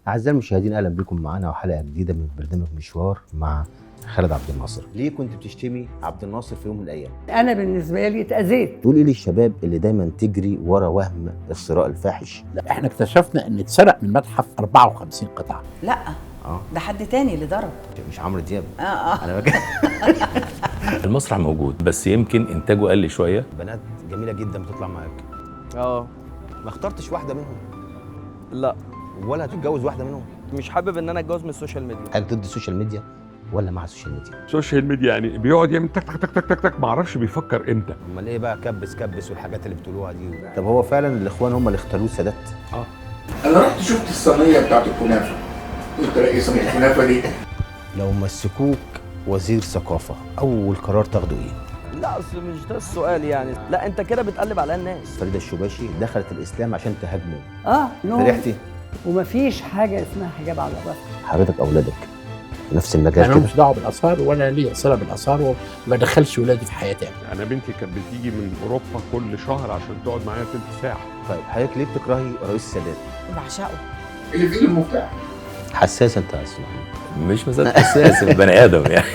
أعزائي المشاهدين، أهلا بكم معانا وحلقة جديدة من برنامج مشوار مع خالد عبد الناصر. ليه كنت بتشتمي عبد الناصر في يوم من الأيام؟ أنا بالنسبة لي اتأذيت. تقول إيه للشباب اللي دايما تجري ورا وهم الثراء الفاحش؟ لا، احنا اكتشفنا ان اتسرق من المتحف 54 قطعه. لا ده حد تاني اللي ضرب. مش عمرو دياب. اه أنا المسرح موجود بس يمكن انتاجه قل شويه. بنات جميلة جدا بتطلع معاك، اه ما اخترتش واحدة منهم لا، ولا هتتجوز واحدة منهم؟ مش حابب ان انا اتجوز من السوشيال ميديا. هل ضد السوشيال ميديا ولا مع السوشيال ميديا؟ السوشيال ميديا يعني بيقعد يعمل تك تك تك تك تك تك، ما اعرفش بيفكر امتى. امال ايه بقى كبس والحاجات اللي بتقولوها دي؟ طب هو فعلا الاخوان هم اللي اختاروه السادات؟ انا رحت شفت الصينيه بتاعت الكنافه، قلت الاقي صينيه الكنافه دي. لو مسكوك وزير ثقافة أول قرار تاخده إيه؟ لا اصل مش ده السؤال يعني، لا انت كده بتقلب على الناس. فريدة الشباشي دخلت الإسلام عشان تهاجمه، نوم. فرحتي؟ ومفيش حاجة اسمها حجاب على الرأس. حضرتك أولادك نفس المجال انا كده؟ مش دعوه بالاثار ولا لي صله بالاثار وما دخلش ولادي في حياتي. انا بنتي كانت بتيجي من اوروبا كل شهر عشان تقعد معايا تلت ساعه. طيب حضرتك ليه بتكرهي رئيس السادات؟ بعشقه. اللي في ايده المفتاح. حساس أنت يا أستاذ محمد. مش مسألة حساس، بني ادم يعني.